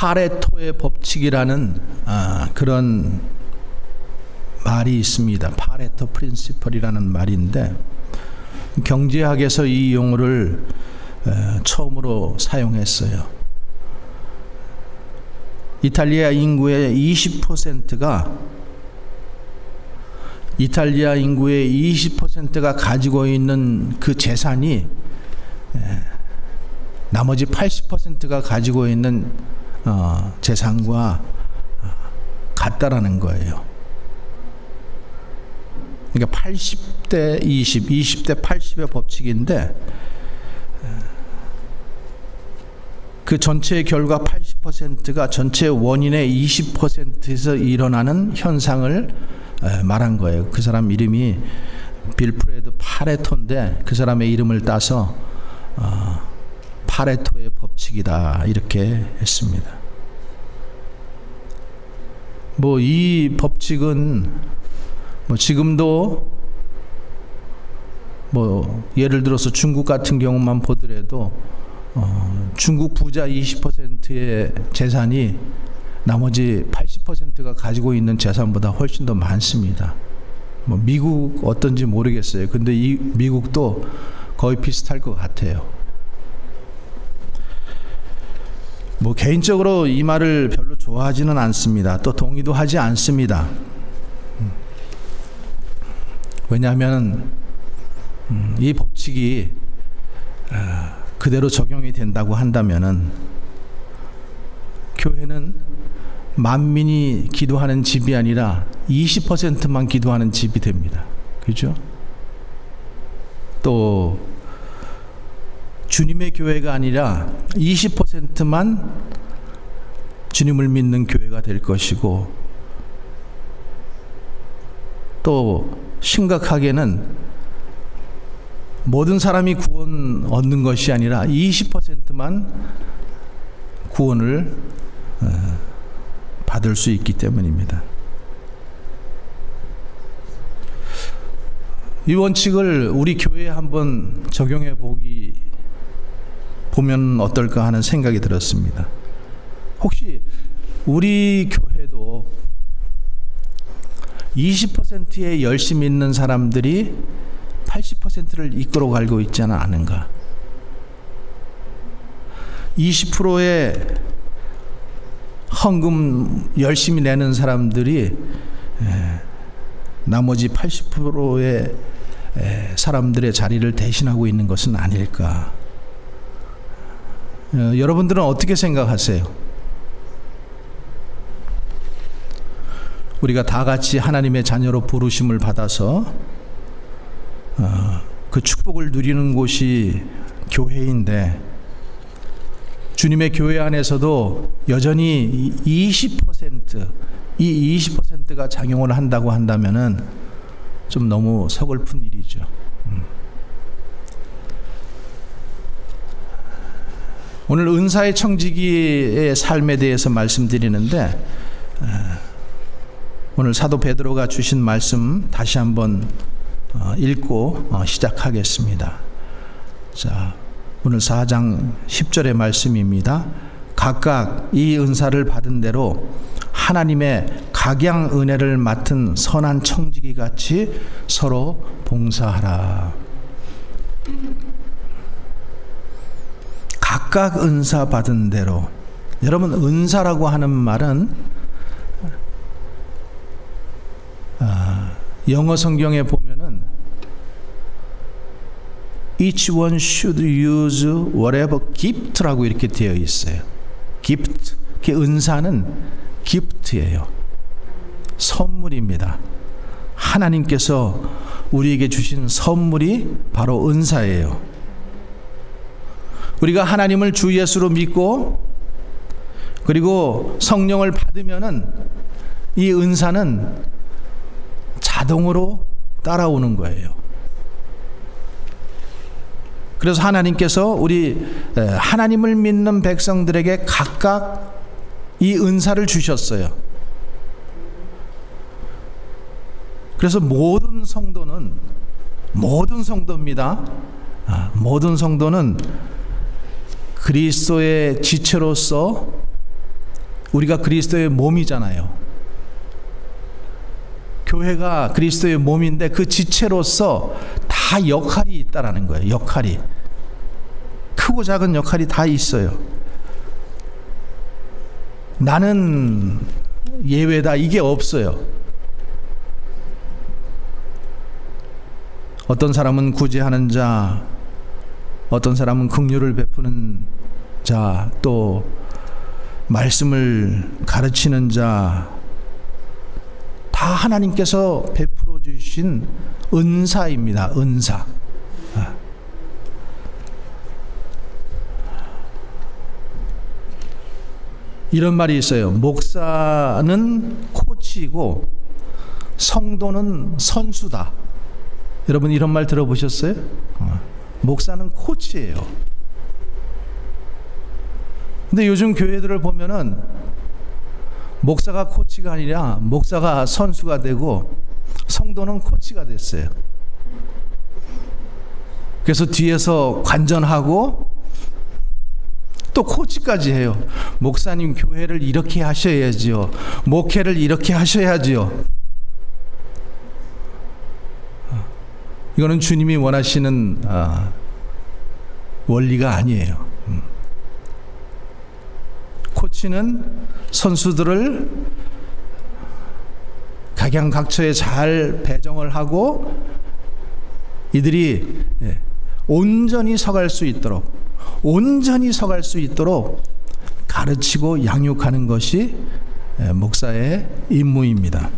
파레토의 법칙이라는 그런 말이 있습니다. 파레토 프린시플이라는 말인데 경제학에서 이 용어를 처음으로 사용했어요. 이탈리아 인구의 20%가 가지고 있는 그 재산이 나머지 80%가 가지고 있는 재산과 같다라는 거예요. 그러니까 80대 20, 20대 80의 법칙인데 그 전체의 결과 80%가 전체 원인의 20%에서 일어나는 현상을 말한 거예요. 그 사람 이름이 빌프레드 파레토인데 그 사람의 이름을 따서 파레토의 법칙이다 이렇게 했습니다. 뭐 이 법칙은 지금도 예를 들어서 중국 같은 경우만 보더라도 중국 부자 20%의 재산이 나머지 80%가 가지고 있는 재산보다 훨씬 더 많습니다. 미국 어떤지 모르겠어요. 근데 이 미국도 거의 비슷할 것 같아요. 개인적으로 이 말을 별로 좋아하지는 않습니다. 또 동의도 하지 않습니다. 왜냐하면 이 법칙이 그대로 적용이 된다고 한다면은 교회는 만민이 기도하는 집이 아니라 20%만 기도하는 집이 됩니다. 그죠? 또 주님의 교회가 아니라 20%만 주님을 믿는 교회가 될 것이고, 또 심각하게는 모든 사람이 구원 얻는 것이 아니라 20%만 구원을 받을 수 있기 때문입니다. 이 원칙을 우리 교회에 한번 적용해 보면 어떨까 하는 생각이 들었습니다. 혹시 우리 교회도 20%의 열심히 있는 사람들이 80%를 이끌어가고 있지는 않은가? 20%의 헌금 열심히 내는 사람들이 나머지 80%의 사람들의 자리를 대신하고 있는 것은 아닐까? 여러분들은 어떻게 생각하세요? 우리가 다 같이 하나님의 자녀로 부르심을 받아서 그 축복을 누리는 곳이 교회인데, 주님의 교회 안에서도 여전히 20%, 이 20%가 작용을 한다고 한다면은 좀 너무 서글픈 일이죠. 오늘 은사의 청지기의 삶에 대해서 말씀드리는데, 오늘 사도 베드로가 주신 말씀 다시 한번 읽고 시작하겠습니다. 자, 오늘 4장 10절의 말씀입니다. 각각 이 은사를 받은 대로 하나님의 각양 은혜를 맡은 선한 청지기 같이 서로 봉사하라. 각각 은사 받은 대로. 여러분, 은사라고 하는 말은 영어 성경에 보면은 each one should use whatever gift라고 이렇게 되어 있어요. gift, 그 은사는 gift예요. 선물입니다. 하나님께서 우리에게 주신 선물이 바로 은사예요. 우리가 하나님을 주 예수로 믿고 그리고 성령을 받으면은 이 은사는 자동으로 따라오는 거예요. 그래서 하나님께서 우리 하나님을 믿는 백성들에게 각각 이 은사를 주셨어요. 그래서 모든 성도입니다. 모든 성도는 그리스도의 지체로서 우리가 그리스도의 몸이잖아요. 교회가 그리스도의 몸인데 그 지체로서 다 역할이 있다라는 거예요. 역할이. 크고 작은 역할이 다 있어요. 나는 예외다, 이게 없어요. 어떤 사람은 구제하는 자, 어떤 사람은 긍휼을 베푸는 자, 또 말씀을 가르치는 자, 다 하나님께서 베풀어 주신 은사입니다. 은사. 이런 말이 있어요. 목사는 코치고 성도는 선수다. 여러분 이런 말 들어보셨어요? 목사는 코치예요. 근데 요즘 교회들을 보면은 목사가 코치가 아니라 목사가 선수가 되고 성도는 코치가 됐어요. 그래서 뒤에서 관전하고 또 코치까지 해요. 목사님 교회를 이렇게 하셔야지요. 목회를 이렇게 하셔야지요. 이거는 주님이 원하시는 원리가 아니에요. 코치는 선수들을 각양각처에 잘 배정을 하고 이들이 온전히 서갈 수 있도록 가르치고 양육하는 것이 목사의 임무입니다.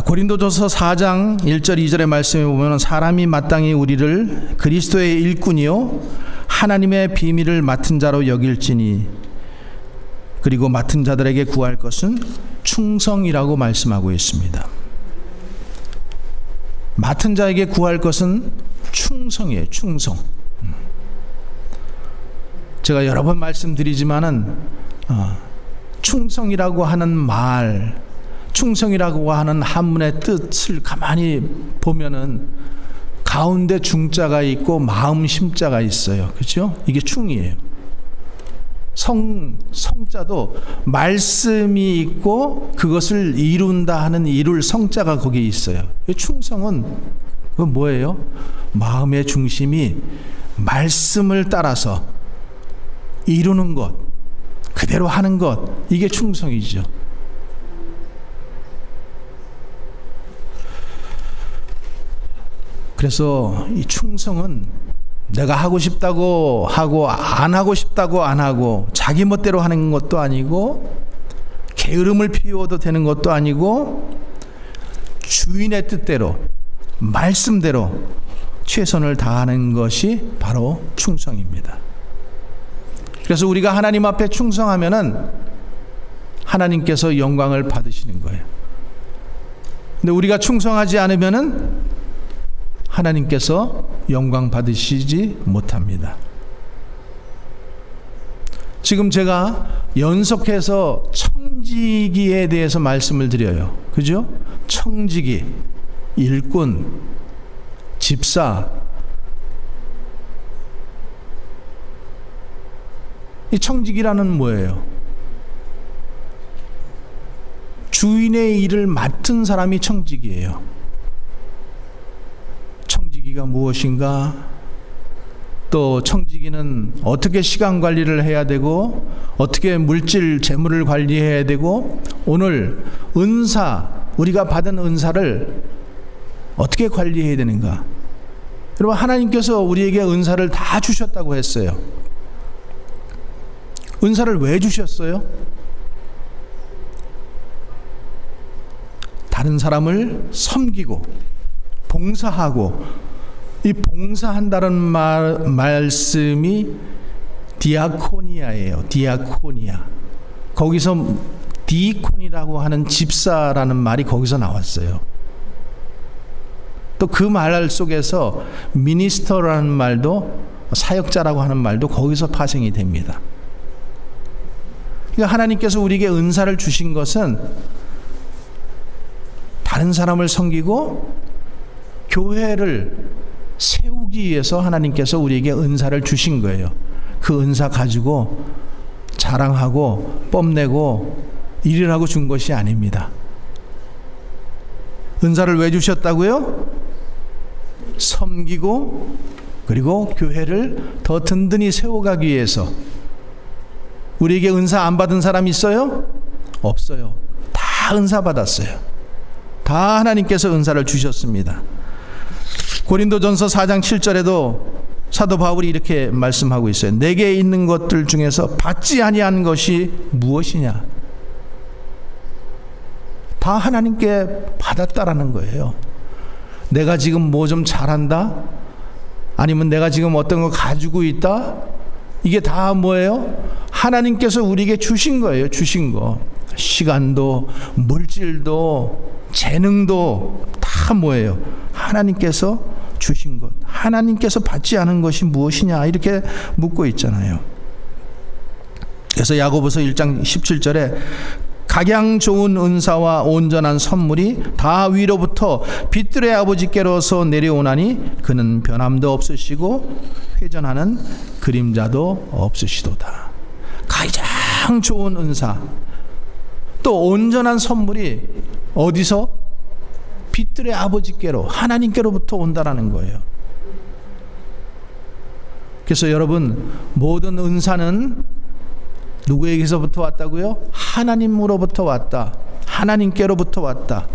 고린도전서 4장 1절 2절의 말씀에 보면 사람이 마땅히 우리를 그리스도의 일꾼이요 하나님의 비밀을 맡은 자로 여길지니 그리고 맡은 자들에게 구할 것은 충성이라고 말씀하고 있습니다. 맡은 자에게 구할 것은 충성이에요. 충성. 제가 여러 번 말씀드리지만은 충성이라고 하는 말, 충성이라고 하는 한문의 뜻을 가만히 보면은 가운데 중자가 있고 마음 심자가 있어요. 그렇죠? 이게 충이에요. 성자도 말씀이 있고 그것을 이룬다 하는 이룰 성자가 거기에 있어요. 충성은 그건 뭐예요? 마음의 중심이 말씀을 따라서 이루는 것, 그대로 하는 것, 이게 충성이죠. 그래서 이 충성은 내가 하고 싶다고 하고 안 하고 싶다고 안 하고 자기 멋대로 하는 것도 아니고 게으름을 피워도 되는 것도 아니고 주인의 뜻대로 말씀대로 최선을 다하는 것이 바로 충성입니다. 그래서 우리가 하나님 앞에 충성하면은 하나님께서 영광을 받으시는 거예요. 근데 우리가 충성하지 않으면은 하나님께서 영광 받으시지 못합니다. 지금 제가 연속해서 청지기에 대해서 말씀을 드려요. 그죠? 청지기, 일꾼, 집사. 이 청지기라는 뭐예요? 주인의 일을 맡은 사람이 청지기예요. 청지기가 무엇인가? 또 청지기는 어떻게 시간 관리를 해야 되고 어떻게 물질 재물을 관리해야 되고 오늘 은사, 우리가 받은 은사를 어떻게 관리해야 되는가? 여러분 하나님께서 우리에게 은사를 다 주셨다고 했어요. 은사를 왜 주셨어요? 다른 사람을 섬기고 봉사하고, 이 봉사한다는 말씀이 디아코니아예요. 디아코니아. 거기서 디콘이라고 하는 집사라는 말이 거기서 나왔어요. 또 그 말 속에서 미니스터라는 말도, 사역자라고 하는 말도 거기서 파생이 됩니다. 그러니까 하나님께서 우리에게 은사를 주신 것은 다른 사람을 섬기고 교회를 세우기 위해서 하나님께서 우리에게 은사를 주신 거예요. 그 은사 가지고 자랑하고 뽐내고 일이라고 준 것이 아닙니다. 은사를 왜 주셨다고요? 섬기고 그리고 교회를 더 든든히 세워가기 위해서. 우리에게 은사 안 받은 사람 있어요? 없어요. 다 은사 받았어요. 다 하나님께서 은사를 주셨습니다. 고린도전서 4장 7절에도 사도 바울이 이렇게 말씀하고 있어요. 내게 있는 것들 중에서 받지 아니한 것이 무엇이냐? 다 하나님께 받았다라는 거예요. 내가 지금 뭐 좀 잘한다? 아니면 내가 지금 어떤 거 가지고 있다? 이게 다 뭐예요? 하나님께서 우리에게 주신 거예요. 주신 거. 시간도 물질도 재능도 다 뭐예요? 하나님께서 주신 것. 하나님께서 받지 않은 것이 무엇이냐 이렇게 묻고 있잖아요. 그래서 야고보서 1장 17절에 각양 좋은 은사와 온전한 선물이 다 위로부터 빛들의 아버지께로서 내려오나니 그는 변함도 없으시고 회전하는 그림자도 없으시도다. 가장 좋은 은사 또 온전한 선물이 어디서? 빛들의 아버지께로 하나님께로부터 온다라는 거예요. 그래서 여러분 모든 은사는 누구에게서부터 왔다고요? 하나님으로부터 왔다. 하나님께로부터 왔다.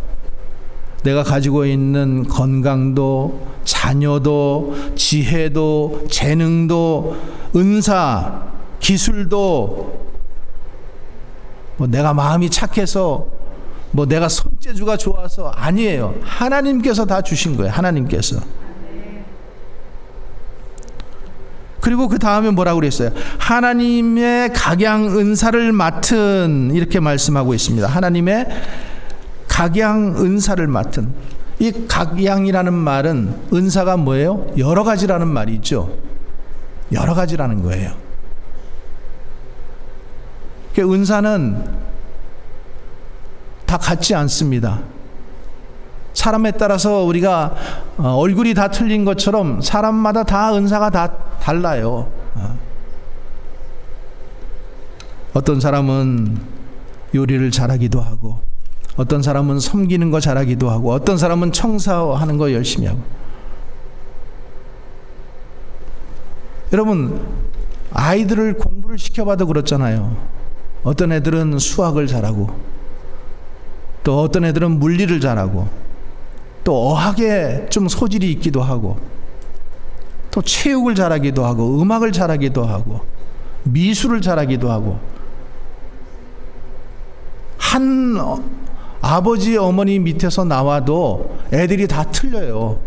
내가 가지고 있는 건강도 자녀도 지혜도 재능도 은사 기술도 뭐 내가 마음이 착해서 뭐 내가 손재주가 좋아서 아니에요. 하나님께서 다 주신 거예요. 하나님께서. 그리고 그 다음에 뭐라고 그랬어요? 하나님의 각양 은사를 맡은 이렇게 말씀하고 있습니다. 하나님의 각양 은사를 맡은. 이 각양이라는 말은 은사가 뭐예요? 여러 가지라는 말이죠. 여러 가지라는 거예요. 은사는 다 같지 않습니다. 사람에 따라서 우리가 얼굴이 다 틀린 것처럼 사람마다 다 은사가 다 달라요. 어떤 사람은 요리를 잘하기도 하고 어떤 사람은 섬기는 거 잘하기도 하고 어떤 사람은 청소하는 거 열심히 하고. 여러분 아이들을 공부를 시켜봐도 그렇잖아요. 어떤 애들은 수학을 잘하고 또 어떤 애들은 물리를 잘하고 또 어학에 좀 소질이 있기도 하고 또 체육을 잘하기도 하고 음악을 잘하기도 하고 미술을 잘하기도 하고. 한 아버지 어머니 밑에서 나와도 애들이 다 틀려요.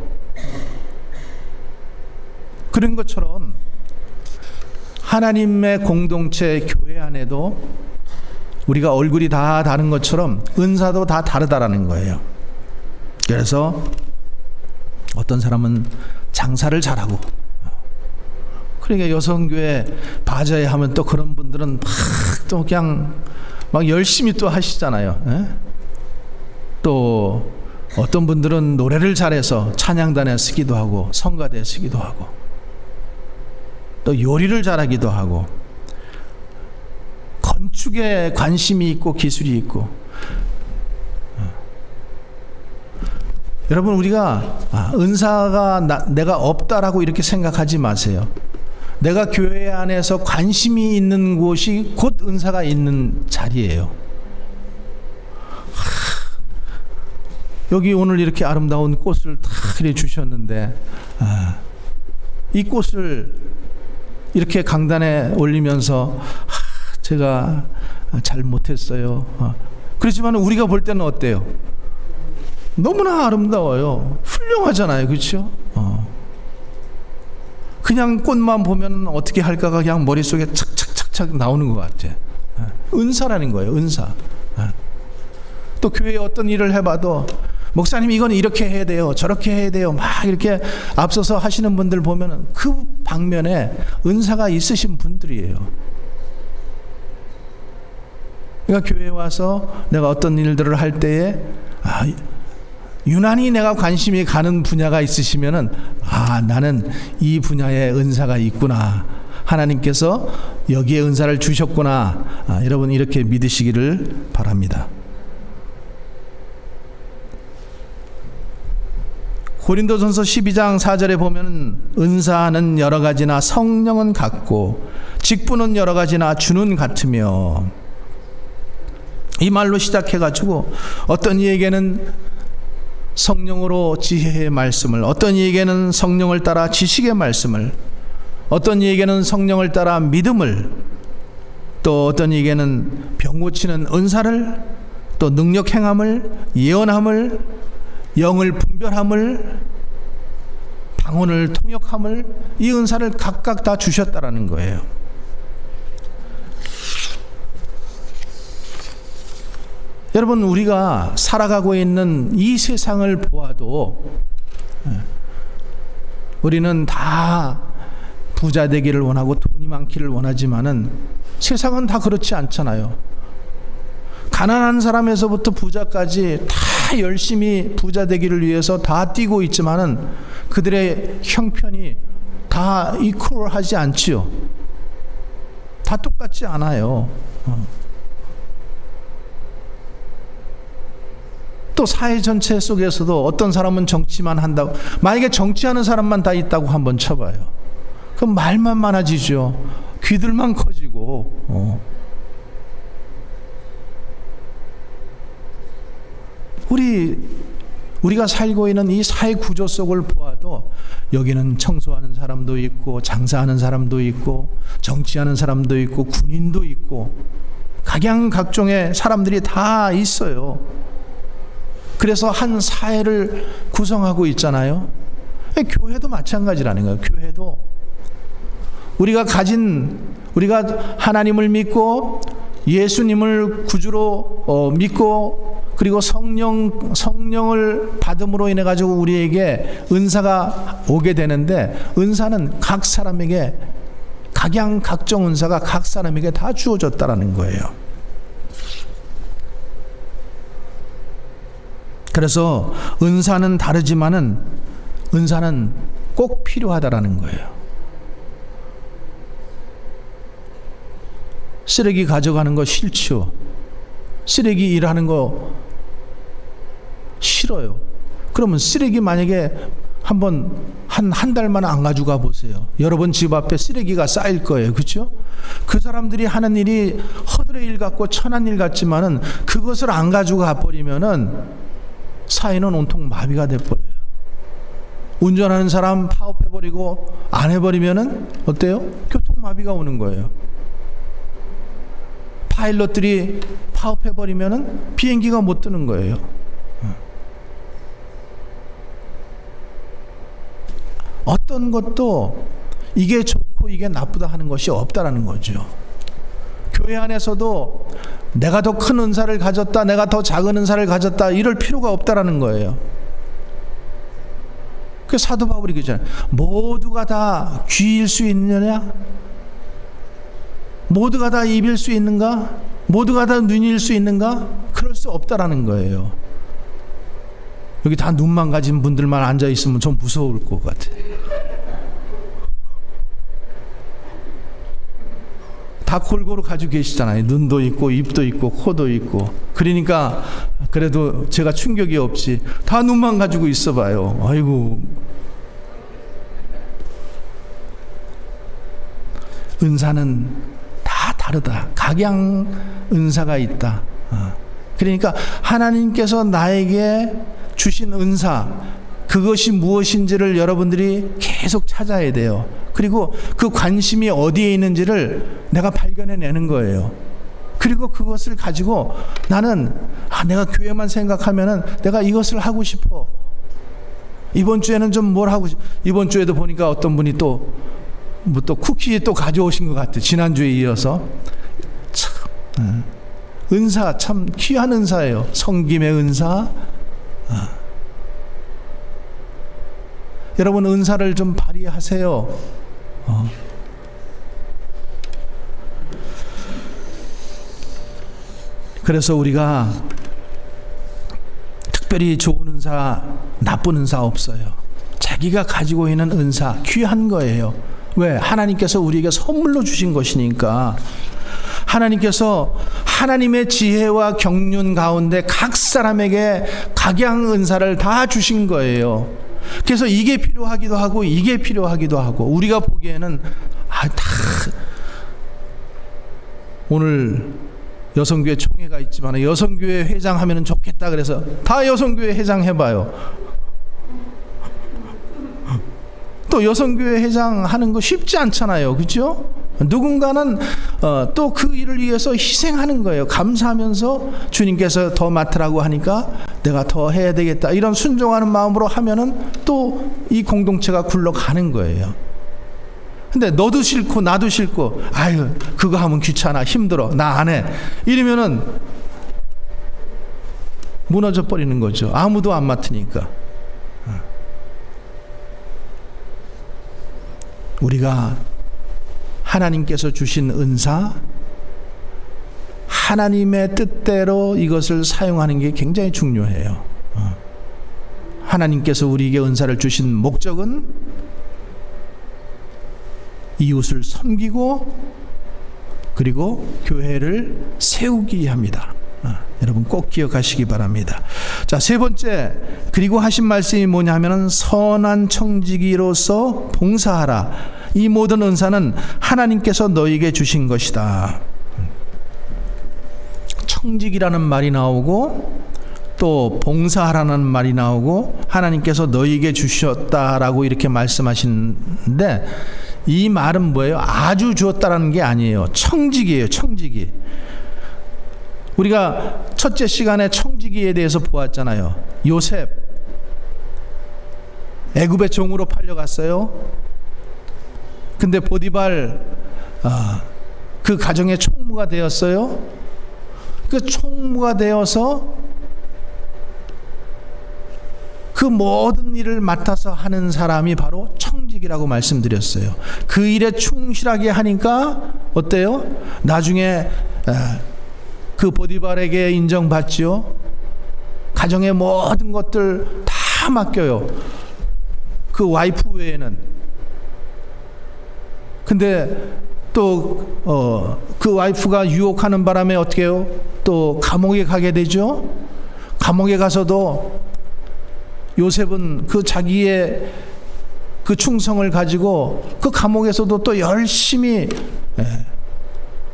그런 것처럼 하나님의 공동체 교회 안에도 우리가 얼굴이 다 다른 것처럼 은사도 다 다르다라는 거예요. 그래서 어떤 사람은 장사를 잘하고 그러니까 여성교회 바자회 하면 또 그런 분들은 막 또 그냥 막 열심히 또 하시잖아요. 예? 또 어떤 분들은 노래를 잘해서 찬양단에 쓰기도 하고 성가대에 쓰기도 하고 또 요리를 잘하기도 하고 건축에 관심이 있고 기술이 있고. 여러분 우리가 은사가 내가 없다라고 이렇게 생각하지 마세요. 내가 교회 안에서 관심이 있는 곳이 곧 은사가 있는 자리예요. 여기 오늘 이렇게 아름다운 꽃을 다 주셨는데 이 꽃을 이렇게 강단에 올리면서 제가 잘 못했어요. 그렇지만 우리가 볼 때는 어때요? 너무나 아름다워요. 훌륭하잖아요. 그렇죠? 그냥 꽃만 보면 어떻게 할까가 그냥 머릿속에 착착착착 나오는 것 같아. 은사라는 거예요. 은사. 또 교회에 어떤 일을 해봐도 목사님 이건 이렇게 해야 돼요. 저렇게 해야 돼요. 막 이렇게 앞서서 하시는 분들 보면 그 방면에 은사가 있으신 분들이에요. 그러니까 교회에 와서 내가 어떤 일들을 할 때에 유난히 내가 관심이 가는 분야가 있으시면은 나는 이 분야에 은사가 있구나. 하나님께서 여기에 은사를 주셨구나. 여러분 이렇게 믿으시기를 바랍니다. 고린도전서 12장 4절에 보면 은사는 여러 가지나 성령은 같고 직분은 여러 가지나 주는 같으며, 이 말로 시작해가지고 어떤 이에게는 성령으로 지혜의 말씀을, 어떤 이에게는 성령을 따라 지식의 말씀을, 어떤 이에게는 성령을 따라 믿음을, 또 어떤 이에게는 병 고치는 은사를, 또 능력 행함을, 예언함을, 영을 분별함을, 방언을 통역함을, 이 은사를 각각 다 주셨다라는 거예요. 여러분, 우리가 살아가고 있는 이 세상을 보아도 우리는 다 부자 되기를 원하고 돈이 많기를 원하지만은 세상은 다 그렇지 않잖아요. 가난한 사람에서부터 부자까지 다 열심히 부자 되기를 위해서 다 뛰고 있지만은 그들의 형편이 다 이퀄하지 않지요. 다 똑같지 않아요. 또 사회 전체 속에서도 어떤 사람은 정치만 한다고, 만약에 정치하는 사람만 다 있다고 한번 쳐봐요. 그럼 말만 많아지죠. 귀들만 커지고. 우리가 살고 있는 이 사회 구조 속을 보아도 여기는 청소하는 사람도 있고, 장사하는 사람도 있고, 정치하는 사람도 있고, 군인도 있고, 각양각종의 사람들이 다 있어요. 그래서 한 사회를 구성하고 있잖아요. 교회도 마찬가지라는 거예요. 교회도 우리가 하나님을 믿고 예수님을 구주로 믿고, 그리고 성령을 받음으로 인해 가지고 우리에게 은사가 오게 되는데, 은사는 각 사람에게, 각양 각종 은사가 각 사람에게 다 주어졌다라는 거예요. 그래서 은사는 다르지만은 은사는 꼭 필요하다라는 거예요. 쓰레기 가져가는 거 싫죠. 쓰레기 일하는 거 싫어요. 그러면 쓰레기 만약에 한 달만 안 가져가 보세요. 여러분 집 앞에 쓰레기가 쌓일 거예요. 그렇죠? 그 사람들이 하는 일이 허들의 일 같고 천한 일 같지만은 그것을 안 가져가 버리면은 사회는 온통 마비가 돼 버려요. 운전하는 사람 파업해 버리고 안 해버리면은 어때요? 교통 마비가 오는 거예요. 파일럿들이 파업해 버리면은 비행기가 못 뜨는 거예요. 어떤 것도 이게 좋고 이게 나쁘다 하는 것이 없다라는 거죠. 교회 안에서도 내가 더 큰 은사를 가졌다, 내가 더 작은 은사를 가졌다, 이럴 필요가 없다라는 거예요. 그 사도 바울이 그러잖아요. 모두가 다 귀일 수 있느냐? 모두가 다 입일 수 있는가? 모두가 다 눈일 수 있는가? 그럴 수 없다라는 거예요. 여기 다 눈만 가진 분들만 앉아 있으면 좀 무서울 것 같아. 다 골고루 가지고 계시잖아요. 눈도 있고 입도 있고 코도 있고. 그러니까 그래도 제가 충격이 없이 다 눈만 가지고 있어 봐요. 아이고. 은사는 다 다르다. 각양 은사가 있다. 그러니까 하나님께서 나에게 주신 은사, 그것이 무엇인지를 여러분들이 계속 찾아야 돼요. 그리고 그 관심이 어디에 있는지를 내가 발견해내는 거예요. 그리고 그것을 가지고 나는 내가 교회만 생각하면은 내가 이것을 하고 싶어. 이번 주에는 좀 뭘 하고 싶어. 이번 주에도 보니까 어떤 분이 또 쿠키 또 가져오신 것 같아. 지난주에 이어서. 참 은사, 참 귀한 은사예요. 섬김의 은사. 여러분 은사를 좀 발휘하세요. 그래서 우리가 특별히 좋은 은사, 나쁜 은사 없어요. 자기가 가지고 있는 은사 귀한 거예요. 왜? 하나님께서 우리에게 선물로 주신 것이니까. 하나님께서 하나님의 지혜와 경륜 가운데 각 사람에게 각양 은사를 다 주신 거예요. 그래서 이게 필요하기도 하고 이게 필요하기도 하고, 우리가 보기에는 다 오늘 여성교회 총회가 있지만 여성교회 회장 하면 좋겠다 그래서 다 여성교회 회장 해봐요. 또 여성교회 회장 하는 거 쉽지 않잖아요. 그렇죠? 누군가는 또 그 일을 위해서 희생하는 거예요. 감사하면서 주님께서 더 맡으라고 하니까 내가 더 해야 되겠다, 이런 순종하는 마음으로 하면은 또 이 공동체가 굴러가는 거예요. 근데 너도 싫고 나도 싫고, 아유 그거 하면 귀찮아, 힘들어, 나 안 해, 이러면은 무너져 버리는 거죠. 아무도 안 맡으니까. 우리가 하나님께서 주신 은사, 하나님의 뜻대로 이것을 사용하는 게 굉장히 중요해요. 하나님께서 우리에게 은사를 주신 목적은 이웃을 섬기고 그리고 교회를 세우기 위함이다. 여러분 꼭 기억하시기 바랍니다. 자, 세 번째, 그리고 하신 말씀이 뭐냐 하면은 선한 청지기로서 봉사하라. 이 모든 은사는 하나님께서 너에게 주신 것이다. 청지기라는 말이 나오고 또 봉사하라는 말이 나오고 하나님께서 너에게 주셨다라고 이렇게 말씀하시는데, 이 말은 뭐예요? 아주 주었다라는 게 아니에요. 청지기예요. 청지기. 우리가 첫째 시간에 청지기에 대해서 보았잖아요. 요셉 애굽의 종으로 팔려갔어요. 근데 보디발 그 가정의 총무가 되었어요. 그 총무가 되어서 그 모든 일을 맡아서 하는 사람이 바로 청직이라고 말씀드렸어요. 그 일에 충실하게 하니까 어때요? 나중에 그 보디발에게 인정받지요. 가정의 모든 것들 다 맡겨요. 그 와이프 외에는. 근데 또 그 와이프가 유혹하는 바람에 어떻게 해요? 또 감옥에 가게 되죠. 감옥에 가서도 요셉은 그 자기의 그 충성을 가지고 그 감옥에서도 또 열심히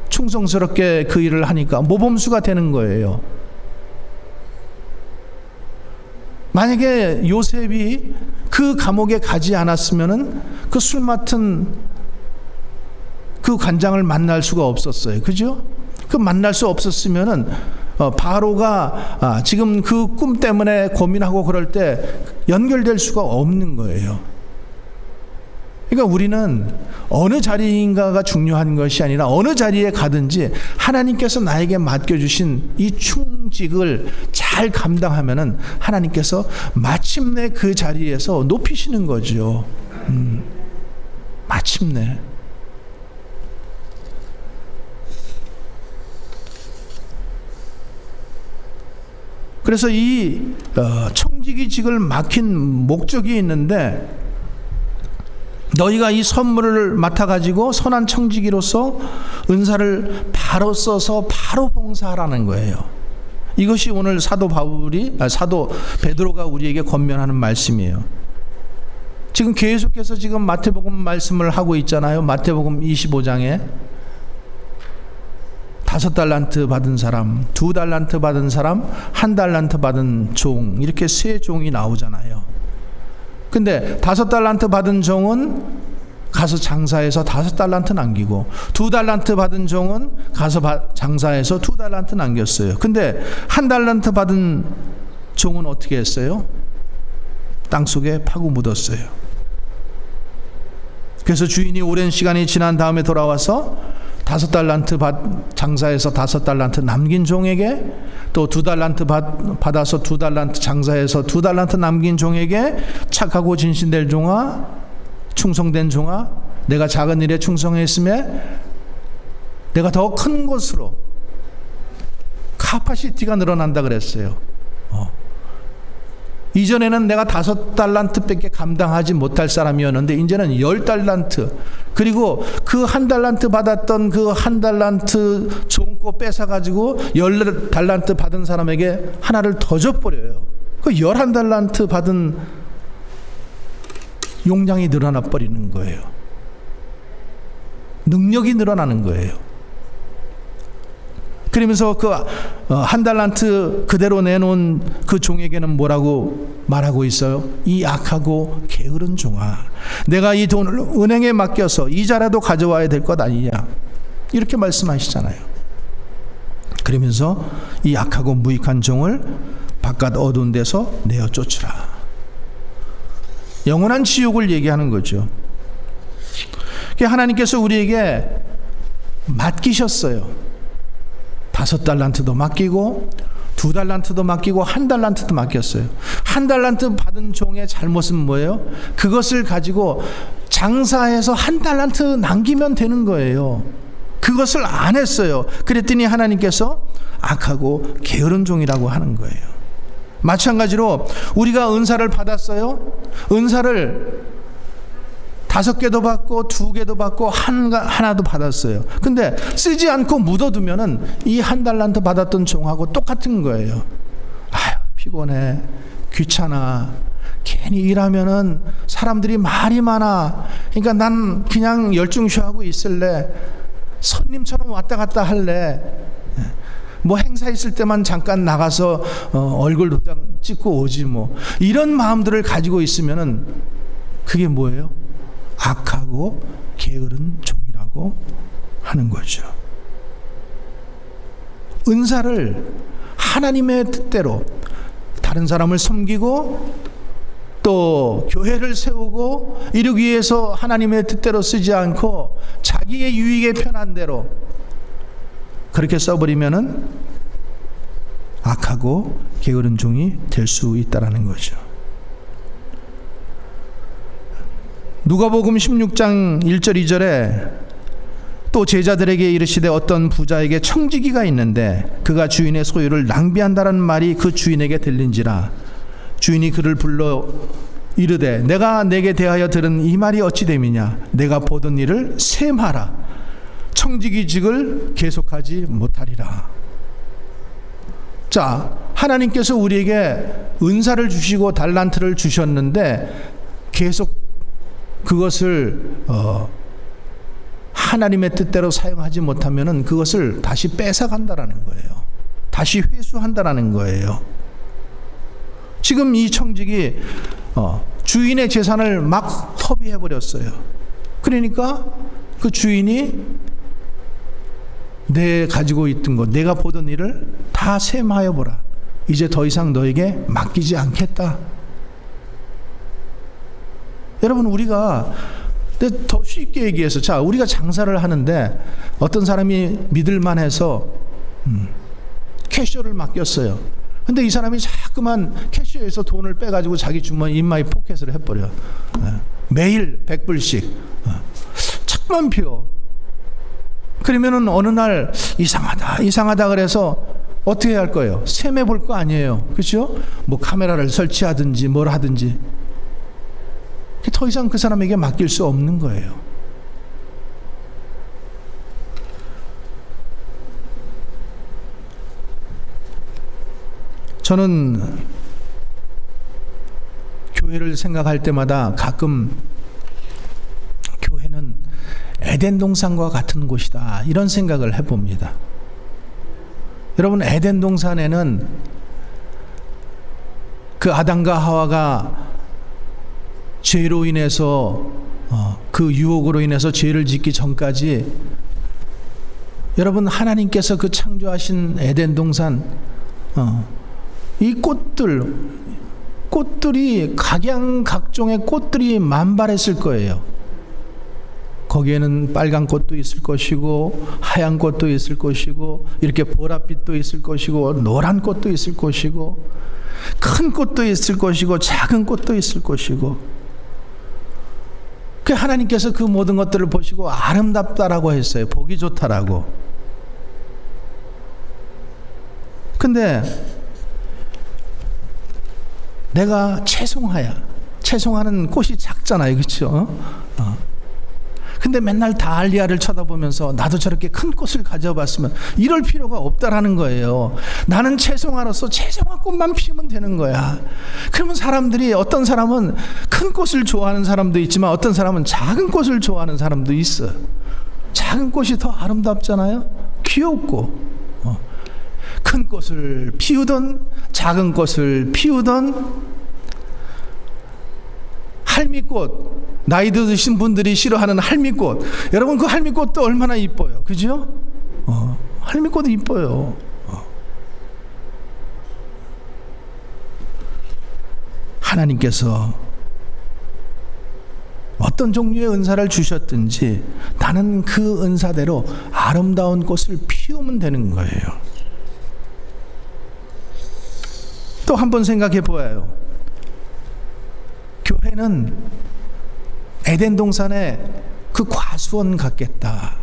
충성스럽게 그 일을 하니까 모범수가 되는 거예요. 만약에 요셉이 그 감옥에 가지 않았으면은 그 술 맡은 그 관장을 만날 수가 없었어요. 그죠? 그 만날 수 없었으면은 바로가 지금 그 꿈 때문에 고민하고 그럴 때 연결될 수가 없는 거예요. 그러니까 우리는 어느 자리인가가 중요한 것이 아니라 어느 자리에 가든지 하나님께서 나에게 맡겨주신 이 충직을 잘 감당하면은 하나님께서 마침내 그 자리에서 높이시는 거죠. 마침내. 그래서 이 청지기직을 맡긴 목적이 있는데, 너희가 이 선물을 맡아가지고 선한 청지기로서 은사를 바로 써서 바로 봉사하라는 거예요. 이것이 오늘 사도 베드로가 우리에게 권면하는 말씀이에요. 지금 계속해서 지금 마태복음 말씀을 하고 있잖아요. 마태복음 25장에 5달란트 받은 사람, 2달란트 받은 사람, 1달란트 받은 종, 이렇게 세 종이 나오잖아요. 근데 5달란트 받은 종은 가서 장사해서 5달란트 남기고, 2달란트 받은 종은 가서 장사해서 2달란트 남겼어요. 근데 1달란트 받은 종은 어떻게 했어요? 땅속에 파고 묻었어요. 그래서 주인이 오랜 시간이 지난 다음에 돌아와서 5달란트 장사해서 5달란트 남긴 종에게, 또 2달란트 받아서 2달란트 장사해서 2달란트 남긴 종에게, 착하고 진실된 종아, 충성된 종아, 내가 작은 일에 충성했음에 내가 더 큰 것으로 카파시티가 늘어난다 그랬어요. 이전에는 내가 5달란트밖에 감당하지 못할 사람이었는데 이제는 10달란트, 그리고 그 1달란트 받았던 그 1달란트 종고 뺏어가지고 10달란트 받은 사람에게 하나를 더 줘버려요. 그 11달란트 받은 용량이 늘어나 버리는 거예요. 능력이 늘어나는 거예요. 그러면서 그 1달란트 그대로 내놓은 그 종에게는 뭐라고 말하고 있어요? 이 악하고 게으른 종아, 내가 이 돈을 은행에 맡겨서 이자라도 가져와야 될 것 아니냐, 이렇게 말씀하시잖아요. 그러면서 이 악하고 무익한 종을 바깥 어두운 데서 내어 쫓으라. 영원한 지옥을 얘기하는 거죠. 하나님께서 우리에게 맡기셨어요. 5달란트도 맡기고 2달란트도 맡기고 1달란트도 맡겼어요. 1달란트 받은 종의 잘못은 뭐예요? 그것을 가지고 장사해서 1달란트 남기면 되는 거예요. 그것을 안 했어요. 그랬더니 하나님께서 악하고 게으른 종이라고 하는 거예요. 마찬가지로 우리가 은사를 받았어요. 은사를 5개도 받고 2개도 받고 하나도 받았어요. 근데 쓰지 않고 묻어두면은 이 1달란트 받았던 종하고 똑같은 거예요. 아유, 피곤해, 귀찮아, 괜히 일하면은 사람들이 말이 많아, 그러니까 난 그냥 열중쇼하고 있을래, 손님처럼 왔다 갔다 할래, 뭐 행사 있을 때만 잠깐 나가서 얼굴 도장 찍고 오지, 뭐 이런 마음들을 가지고 있으면은 그게 뭐예요? 악하고 게으른 종이라고 하는 거죠. 은사를 하나님의 뜻대로 다른 사람을 섬기고 또 교회를 세우고 이루기 위해서 하나님의 뜻대로 쓰지 않고 자기의 유익에 편한 대로 그렇게 써버리면은 악하고 게으른 종이 될 수 있다라는 거죠. 누가복음 16장 1절 2절에 또 제자들에게 이르시되 어떤 부자에게 청지기가 있는데 그가 주인의 소유를 낭비한다는 말이 그 주인에게 들린지라. 주인이 그를 불러 이르되 내가 내게 대하여 들은 이 말이 어찌 됨이냐. 내가 보던 일을 셈하라. 청지기직을 계속하지 못하리라. 자, 하나님께서 우리에게 은사를 주시고 달란트를 주셨는데 계속 그것을 하나님의 뜻대로 사용하지 못하면은 그것을 다시 뺏어간다라는 거예요. 다시 회수한다라는 거예요. 지금 이 청직이 주인의 재산을 막 허비해 버렸어요. 그러니까 그 주인이 내 가지고 있던 것, 내가 보던 일을 다 셈하여 보라. 이제 더 이상 너에게 맡기지 않겠다. 여러분, 우리가 더 쉽게 얘기해서, 자, 우리가 장사를 하는데 어떤 사람이 믿을만해서 캐셔를 맡겼어요. 근데 이 사람이 자꾸만 캐셔에서 돈을 빼가지고 자기 주머니 인마이 포켓을 해버려. 매일 100불씩 자꾸만 피워. 그러면은 어느 날 이상하다 그래서 어떻게 해야 할 거예요? 셈해 볼 거 아니에요. 그렇죠? 뭐 카메라를 설치하든지 뭘 하든지. 더 이상 그 사람에게 맡길 수 없는 거예요. 저는 교회를 생각할 때마다 가끔 교회는 에덴 동산과 같은 곳이다, 이런 생각을 해봅니다. 여러분, 에덴 동산에는 그 아담과 하와가 죄로 인해서 그 유혹으로 인해서 죄를 짓기 전까지, 여러분, 하나님께서 그 창조하신 에덴 동산, 이 꽃들이 각양각종의 꽃들이 만발했을 거예요. 거기에는 빨간 꽃도 있을 것이고 하얀 꽃도 있을 것이고 이렇게 보랏빛도 있을 것이고 노란 꽃도 있을 것이고 큰 꽃도 있을 것이고 작은 꽃도 있을 것이고, 그 하나님께서 그 모든 것들을 보시고 아름답다라고 했어요. 보기 좋다라고. 근데 내가 채송하는 꽃이 작잖아요, 그렇죠? 근데 맨날 다알리아를 쳐다보면서 나도 저렇게 큰 꽃을 가져봤으면, 이럴 필요가 없다라는 거예요. 나는 채송아로서 채송화 꽃만 피우면 되는 거야. 그러면 사람들이, 어떤 사람은 큰 꽃을 좋아하는 사람도 있지만 어떤 사람은 작은 꽃을 좋아하는 사람도 있어. 작은 꽃이 더 아름답잖아요. 귀엽고. 큰 꽃을 피우던 작은 꽃을 피우던 할미꽃, 나이 드신 분들이 싫어하는 할미꽃, 여러분 그 할미꽃도 얼마나 이뻐요, 그죠? 할미꽃도 이뻐요. 하나님께서 어떤 종류의 은사를 주셨든지 나는 그 은사대로 아름다운 꽃을 피우면 되는 거예요. 또 한 번 생각해 보아요. 교회는 에덴 동산의 그 과수원 같겠다.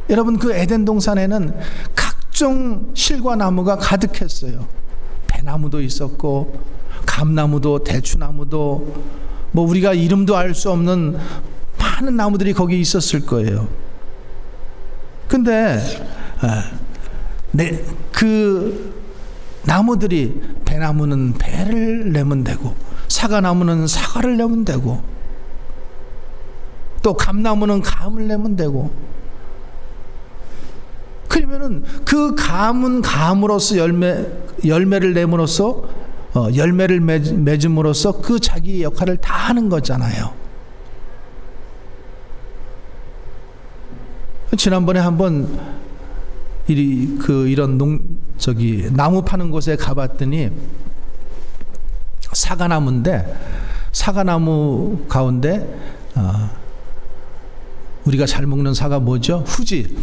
여러분, 그 에덴 동산에는 각종 실과 나무가 가득했어요. 배나무도 있었고 감나무도 대추나무도 뭐 우리가 이름도 알 수 없는 많은 나무들이 거기 있었을 거예요. 근데 그 나무들이, 배나무는 배를 내면 되고 사과나무는 사과를 내면 되고 또 감나무는 감을 내면 되고, 그러면은 그 감은 감으로서 열매를 내므로써 열매를 맺음으로써 그 자기의 역할을 다 하는 거잖아요. 지난번에 한번 이런 나무 파는 곳에 가봤더니 사과나무인데, 사과나무 가운데 우리가 잘 먹는 사과 뭐죠? 후지.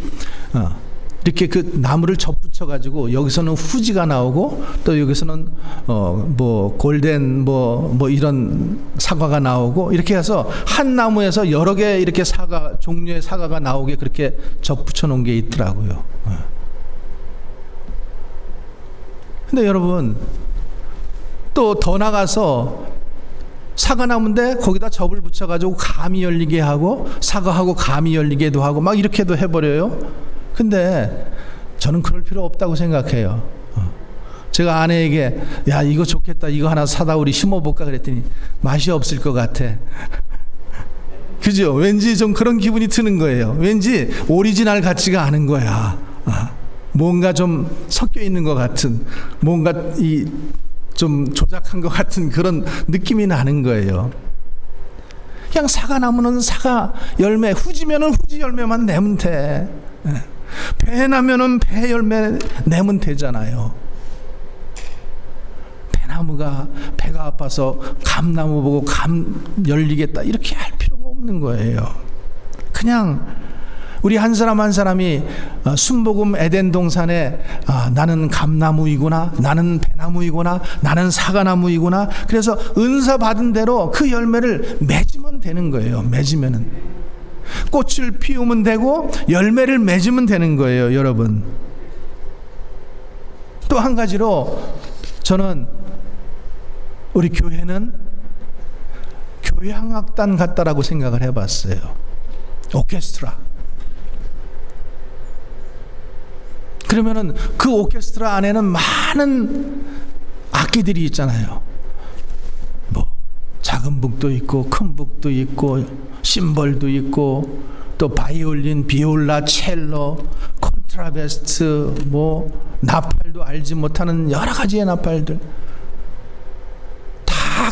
이렇게 그 나무를 접붙여 가지고 여기서는 후지가 나오고 또 여기서는 뭐 골덴 뭐 이런 사과가 나오고, 이렇게 해서 한 나무에서 여러 개 이렇게 종류의 사과가 나오게 그렇게 접붙여 놓은 게 있더라고요. 근데 여러분, 또 더 나가서 사과나무인데 거기다 접을 붙여가지고 감이 열리게 하고 사과하고 감이 열리게도 하고 막 이렇게도 해버려요. 근데 저는 그럴 필요 없다고 생각해요. 제가 아내에게 야, 이거 좋겠다, 이거 하나 사다 우리 심어볼까 그랬더니 맛이 없을 것 같아. 그죠? 왠지 좀 그런 기분이 드는 거예요. 왠지 오리지널 같지가 않은 거야. 뭔가 좀 섞여 있는 것 같은, 뭔가 좀 조작한 것 같은 그런 느낌이 나는 거예요. 그냥 사과나무는 사과 열매, 후지면은 후지 열매만 내면 돼. 배 나면은 배 열매 내면 되잖아요. 배나무가 배가 아파서 감나무 보고 감 열리겠다 이렇게 할 필요가 없는 거예요. 그냥 우리 한 사람 한 사람이 순복음 에덴 동산에 나는 감나무이구나, 나는 배나무이구나, 나는 사과나무이구나, 그래서 은사 받은 대로 그 열매를 맺으면 되는 거예요. 맺으면은 꽃을 피우면 되고 열매를 맺으면 되는 거예요, 여러분. 또 한 가지로 저는 우리 교회는 교향악단 같다라고 생각을 해봤어요. 오케스트라. 그러면은 그 오케스트라 안에는 많은 악기들이 있잖아요. 뭐 작은 북도 있고 큰 북도 있고 심벌도 있고 또 바이올린, 비올라, 첼로, 콘트라베스, 뭐 나팔도 알지 못하는 여러 가지의 나팔들, 다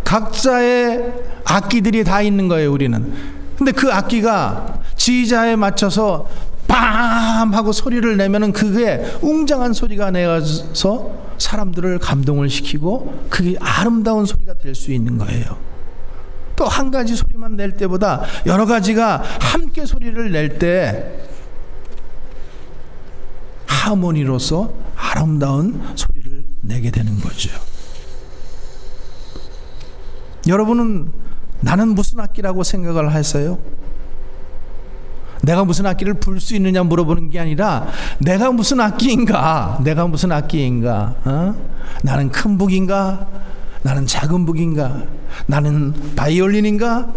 각자의 악기들이 다 있는 거예요, 우리는. 근데 그 악기가 지휘자에 맞춰서 빰 하고 소리를 내면은 그게 웅장한 소리가 내서 사람들을 감동을 시키고 그게 아름다운 소리가 될 수 있는 거예요. 또 한 가지 소리만 낼 때보다 여러 가지가 함께 소리를 낼 때 하모니로서 아름다운 소리를 내게 되는 거죠. 여러분은 나는 무슨 악기라고 생각을 하세요? 내가 무슨 악기를 불 수 있느냐 물어보는 게 아니라 내가 무슨 악기인가? 내가 무슨 악기인가? 나는 큰 북인가? 나는 작은 북인가? 나는 바이올린인가?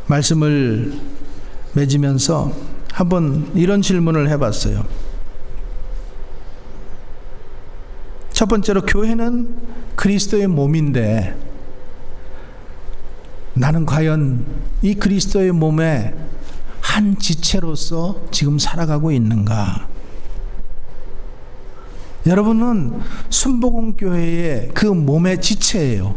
말씀을 맺으면서 한번 이런 질문을 해봤어요. 첫 번째로, 교회는 그리스도의 몸인데 나는 과연 이 그리스도의 몸의 한 지체로서 지금 살아가고 있는가? 여러분은 순복음교회의 그 몸의 지체예요.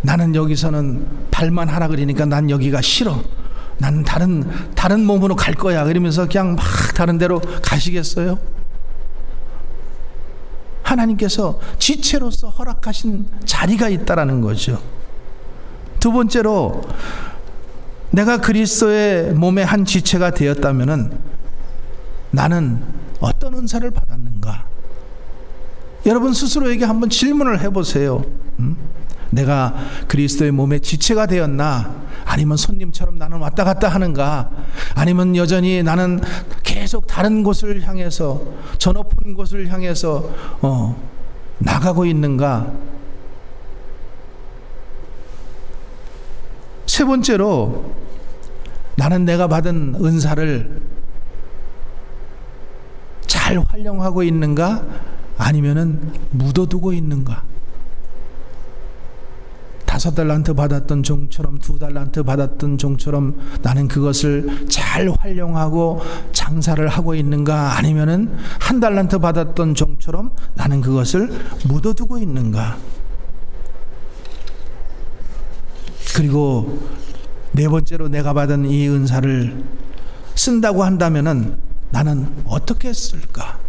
나는 여기서는 발만 하라 그러니까 난 여기가 싫어. 나는 다른 몸으로 갈 거야. 그러면서 그냥 막 다른 데로 가시겠어요? 하나님께서 지체로서 허락하신 자리가 있다라는 거죠. 두 번째로, 내가 그리스도의 몸의 한 지체가 되었다면은 나는 어떤 은사를 받았는가? 여러분 스스로에게 한번 질문을 해보세요. 내가 그리스도의 몸의 지체가 되었나? 아니면 손님처럼 나는 왔다 갔다 하는가? 아니면 여전히 나는 계속 다른 곳을 향해서, 저 높은 곳을 향해서 나가고 있는가? 세 번째로, 나는 내가 받은 은사를 잘 활용하고 있는가? 아니면은 묻어두고 있는가? 5달란트 받았던 종처럼, 2달란트 받았던 종처럼 나는 그것을 잘 활용하고 장사를 하고 있는가? 아니면은 1달란트 받았던 종처럼 나는 그것을 묻어두고 있는가? 그리고 네 번째로, 내가 받은 이 은사를 쓴다고 한다면은 나는 어떻게 쓸까?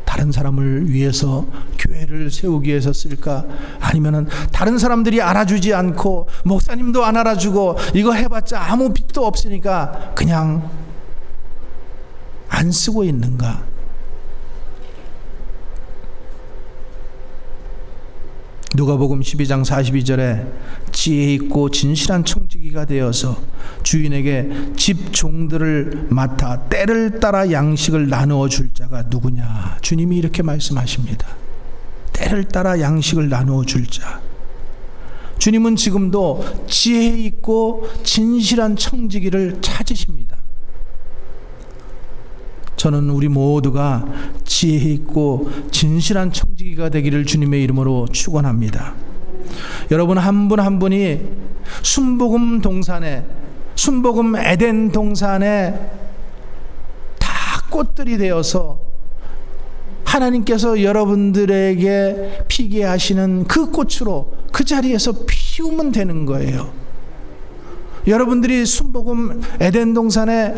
다른 사람을 위해서 교회를 세우기 위해서 쓸까? 아니면은 다른 사람들이 알아주지 않고, 목사님도 안 알아주고, 이거 해봤자 아무 빛도 없으니까 그냥 안 쓰고 있는가? 누가복음 12장 42절에 지혜 있고 진실한 청지기가 되어서 주인에게 집 종들을 맡아 때를 따라 양식을 나누어 줄 자가 누구냐? 주님이 이렇게 말씀하십니다. 때를 따라 양식을 나누어 줄 자. 주님은 지금도 지혜 있고 진실한 청지기를 찾으십니다. 저는 우리 모두가 지혜 있고 진실한 청지기가 되기를 주님의 이름으로 축원합니다. 여러분 한 분 한 분이 순복음 동산에, 순복음 에덴 동산에 다 꽃들이 되어서 하나님께서 여러분들에게 피게 하시는 그 꽃으로 그 자리에서 피우면 되는 거예요. 여러분들이 순복음 에덴 동산의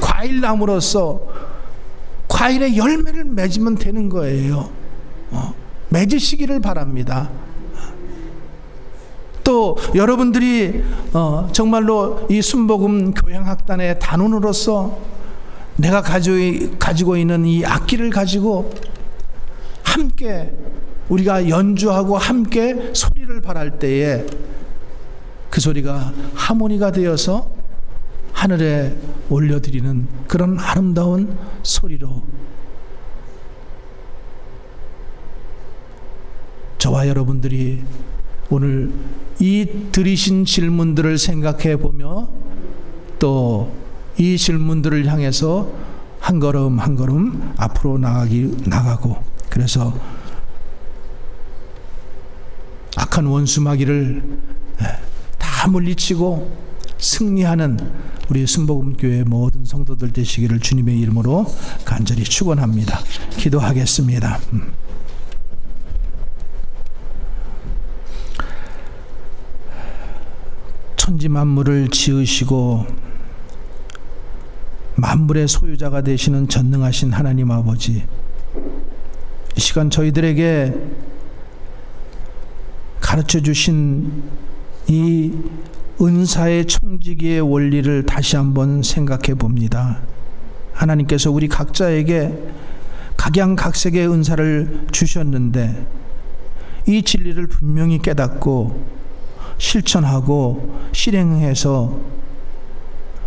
과일나무로서 과일의 열매를 맺으면 되는 거예요. 맺으시기를 바랍니다. 또 여러분들이 정말로 이 순복음 교향악단의 단원으로서 내가 가지고 있는 이 악기를 가지고 함께 우리가 연주하고 함께 소리를 발할 때에 그 소리가 하모니가 되어서 하늘에 올려드리는 그런 아름다운 소리로 저와 여러분들이 오늘 이 들으신 질문들을 생각해 보며 또 이 질문들을 향해서 한 걸음 한 걸음 앞으로 나가고, 그래서 악한 원수 마귀를 다 물리치고 승리하는 우리 순복음교회 모든 성도들 되시기를 주님의 이름으로 간절히 축원합니다. 기도하겠습니다. 천지 만물을 지으시고 만물의 소유자가 되시는 전능하신 하나님 아버지, 이 시간 저희들에게 가르쳐 주신 이 은사의 청지기의 원리를 다시 한번 생각해 봅니다. 하나님께서 우리 각자에게 각양각색의 은사를 주셨는데 이 진리를 분명히 깨닫고 실천하고 실행해서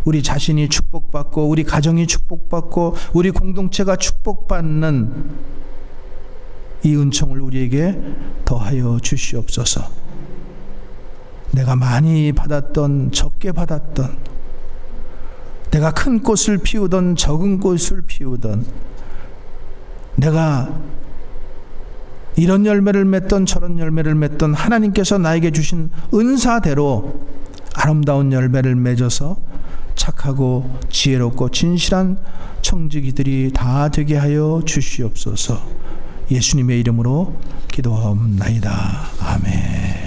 우리 자신이 축복받고 우리 가정이 축복받고 우리 공동체가 축복받는 이 은총을 우리에게 더하여 주시옵소서. 내가 많이 받았던 적게 받았던, 내가 큰 꽃을 피우던 적은 꽃을 피우던, 내가 이런 열매를 맺던 저런 열매를 맺던 하나님께서 나에게 주신 은사대로 아름다운 열매를 맺어서 착하고 지혜롭고 진실한 청지기들이 다 되게 하여 주시옵소서. 예수님의 이름으로 기도하옵나이다. 아멘.